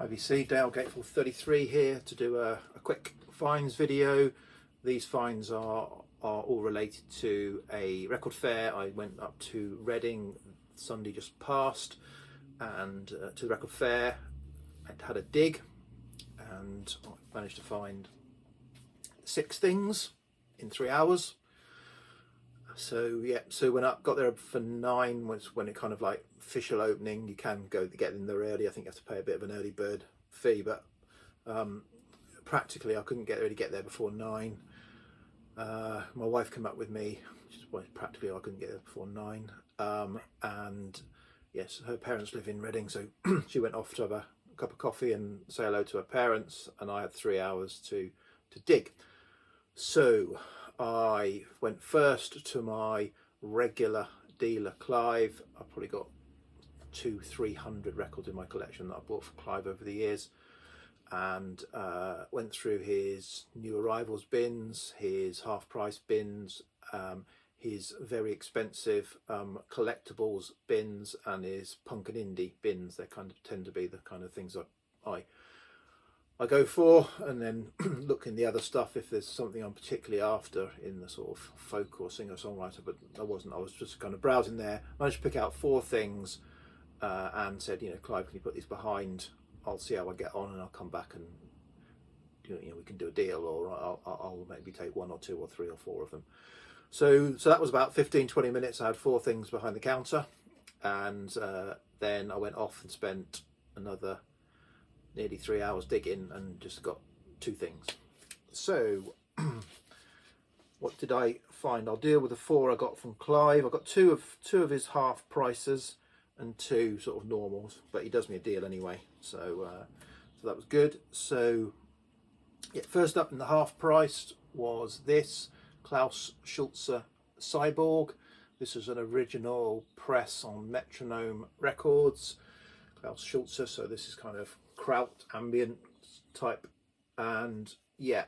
IBC Dale Gateful 33 here to do a quick finds video. These finds are all related to a record fair. I went up to Reading Sunday just past and to the record fair. I had a dig and I managed to find 6 things in 3 hours. So yeah, so when I got there for 9 was when it kind of like official opening. You can get in there early. I think you have to pay a bit of an early bird fee, but practically I couldn't really get there before 9. My wife came up with me, which is why practically I couldn't get there before 9. And yes, her parents live in Reading, so she went off to have a cup of coffee and say hello to her parents, and I had 3 hours to dig. So I went first to my regular dealer, Clive. I've probably got 200-300 records in my collection that I bought for Clive over the years, and went through his new arrivals bins, his half price bins, his very expensive collectibles bins, and his punk and indie bins. They kind of tend to be the kind of things I go for, and then look in the other stuff if there's something I'm particularly after in the sort of folk or singer-songwriter, but I wasn't. I was just kind of browsing there. Managed to pick out 4 things and said, you know, Clive, can you put these behind? I'll see how I get on and I'll come back and, you know, we can do a deal, or I'll maybe take 1 or 2 or 3 or 4 of them. So that was about 15-20 minutes. I had 4 things behind the counter, and then I went off and spent another nearly 3 hours digging and just got 2 things. So what did I find? I'll deal with the 4 I got from Clive. I got two of his half prices and 2 sort of normals, but he does me a deal anyway, so so that was good. So yeah, first up in the half price was this Klaus Cyborg. This is an original press on Metronome Records. Klaus Schulze, so this is kind of kraut ambient type, and yeah,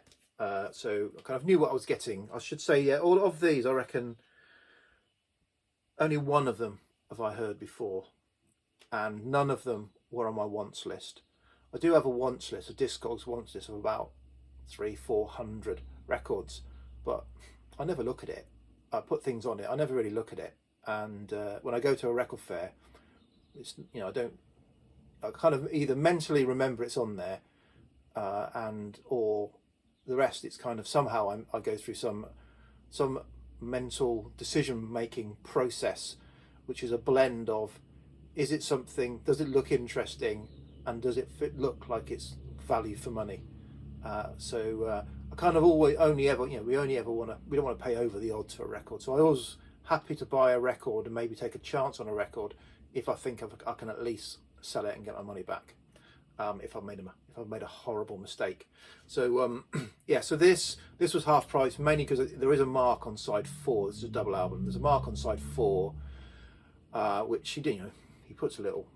so I kind of knew what I was getting. I should say, yeah, all of these I reckon only one of them have I heard before, and none of them were on my wants list. I do have a wants list, a Discogs wants list of about 300-400 records, but I never look at it. I put things on it, I never really look at it, and when I go to a record fair, it's, you know, I kind of either mentally remember it's on there, and or the rest it's kind of somehow I go through some mental decision making process, which is a blend of, is it something, does it look interesting, and does it look like it's value for money? So I kind of always we don't want to pay over the odds for a record, so I was happy to buy a record and maybe take a chance on a record if I think I can at least sell it and get my money back, if I've made a horrible mistake. So yeah, so this was half price, mainly because there is a mark on side 4. This is a double album. There's a mark on side 4, which he puts a little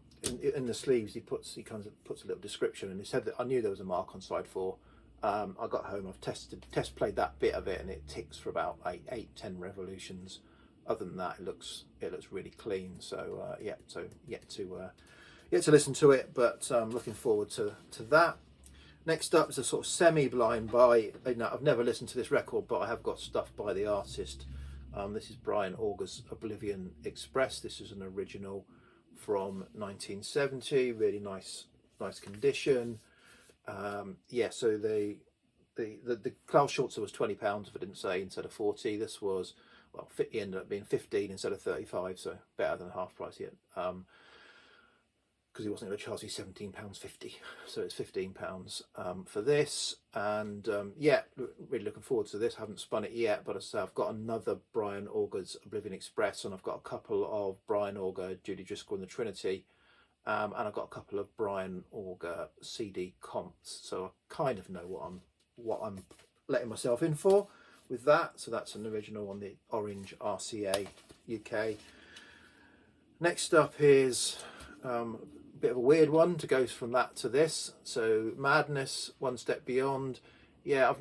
in the sleeves. He kind of puts a little description, and he said that I knew there was a mark on side 4. I got home, I've test played that bit of it, and it ticks for about 8-10 revolutions. Other than that, it looks really clean. So yeah, so yet to listen to it, but I'm looking forward to that. Next up is a sort of semi-blind buy. I've never listened to this record, but I have got stuff by the artist. This is Brian Auger's Oblivion Express. This is an original from 1970, really nice condition. Yeah, so the Klaus Schulze was £20, if I didn't say, instead of 40. This was, well, he ended up being 15 instead of 35, so better than half price yet. Because he wasn't going to charge me £17.50, so it's £15 for this. And yeah, really looking forward to this. Haven't spun it yet, but as I say, I've got another Brian Auger's Oblivion Express, and I've got a couple of Brian Auger, Judy Driscoll and the Trinity, and I've got a couple of Brian Auger CD comps, so I kind of know what I'm letting myself in for with that. So that's an original on the Orange RCA UK. Next up is bit of a weird one to go from that to this. So Madness, One Step Beyond. Yeah, I've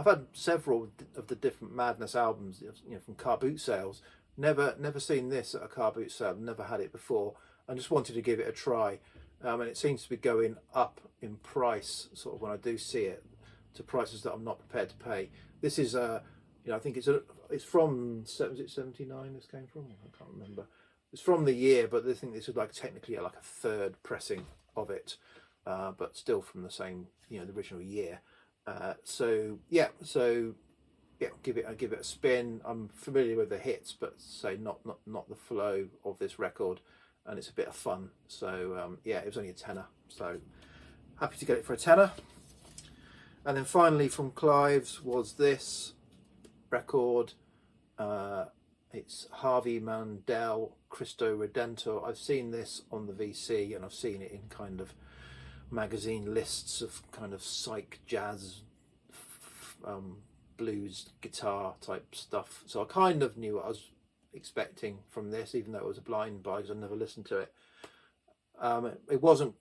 had several of the different Madness albums, you know, from car boot sales. Never seen this at a car boot sale. Never had it before, and just wanted to give it a try. and it seems to be going up in price sort of when I do see it, to prices that I'm not prepared to pay. This is I think it's from, is it 79 this came from? I can't remember. It's from the year, but I think this is like technically like a third pressing of it, but still from the same, the original year. So yeah, give it a spin. I'm familiar with the hits, but say not the flow of this record, and it's a bit of fun. So yeah, it was only a tenner, so happy to get it for a tenner. And then finally from Clive's was this record. It's Harvey Mandel, Cristo Redentor. I've seen this on the VC, and I've seen it in kind of magazine lists of kind of psych jazz, blues guitar type stuff. So I kind of knew what I was expecting from this, even though it was a blind buy because I never listened to it. It wasn't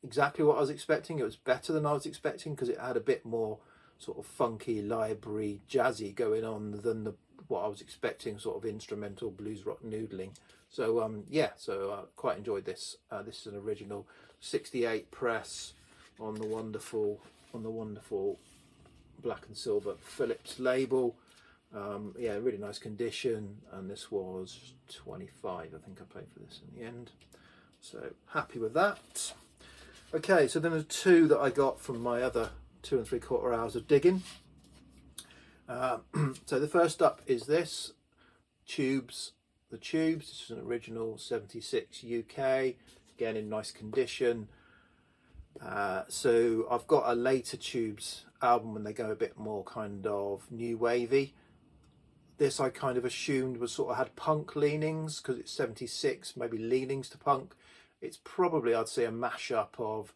exactly what I was expecting. It was better than I was expecting because it had a bit more sort of funky, library, jazzy going on than what I was expecting, sort of instrumental blues rock noodling. So yeah, so quite enjoyed this. This is an original 68 press on the wonderful black and silver Philips label. Yeah, really nice condition, and this was 25. I think I paid for this in the end, so happy with that. Okay, so then there's two that I got from my other 2 3/4 hours of digging. So the first up is this Tubes. The Tubes. This is an original 76 UK, again in nice condition. So I've got a later Tubes album when they go a bit more kind of new wavy. This I kind of assumed was sort of had punk leanings because it's 76, maybe leanings to punk. It's probably, I'd say, a mashup of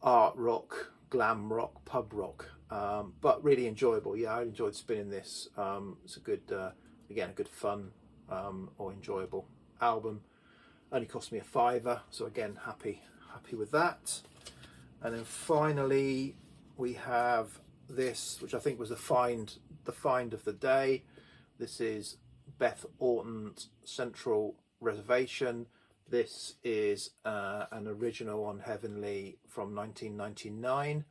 art rock, glam rock, pub rock, but really enjoyable. Yeah, I enjoyed spinning this. It's a good, again, a good fun or enjoyable album. Only cost me a £5, so again, happy with that. And then finally we have this, which I think was the find of the day. This is Beth Orton's Central Reservation. This is an original on Heavenly from 1999.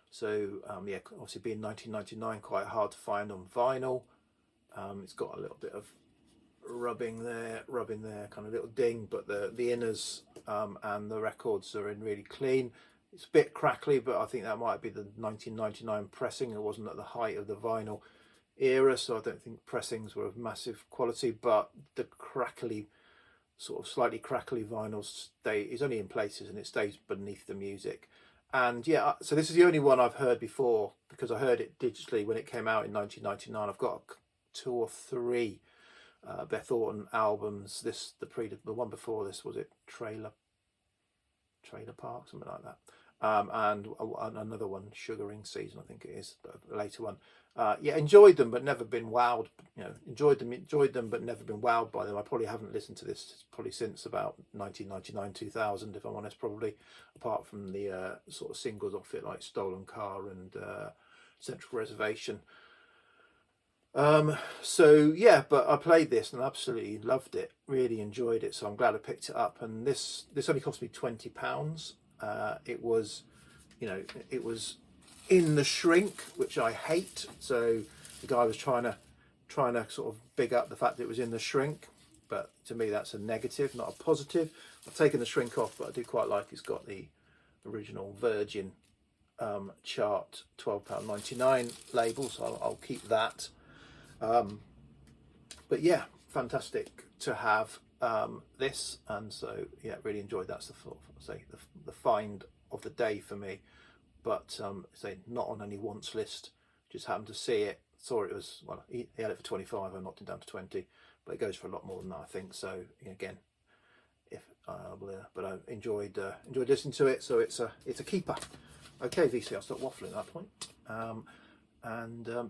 So yeah, obviously being 1999, quite hard to find on vinyl. It's got a little bit of rubbing there, kind of little ding, but the inners and the records are in really clean. It's a bit crackly, but I think that might be the 1999 pressing. It wasn't at the height of the vinyl era, so I don't think pressings were of massive quality, but the crackly, sort of slightly crackly vinyl is only in places and it stays beneath the music. And yeah, so this is the only one I've heard before because I heard it digitally when it came out in 1999. I've got 2 or 3 Beth Orton albums. The one before this, was it Trailer Park, something like that, and another one, Sugaring Season, I think it is, a later one. Yeah, enjoyed them but never been wowed. Enjoyed them but never been wowed by them. I probably haven't listened to this probably since about 1999 2000, if I'm honest, probably, apart from the sort of singles off it like Stolen Car and Central Reservation. So yeah, but I played this and absolutely loved it, really enjoyed it, so I'm glad I picked it up. And this only cost me £20. It was in the shrink, which I hate. So the guy was trying to sort of big up the fact that it was in the shrink, but to me that's a negative, not a positive. I've taken the shrink off, but I do quite like it's got the original Virgin chart £12.99 label, so I'll keep that. But yeah, fantastic to have this, and so yeah, really enjoyed. That's the find of the day for me. But say not on any wants list, just happened to see it, saw it was, well, he had it for 25, I knocked it down to 20, but it goes for a lot more than that, I think. So again, but I enjoyed listening to it, so it's a keeper. Okay, VC, I'll stop waffling at that point.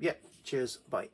Yeah, cheers, bye.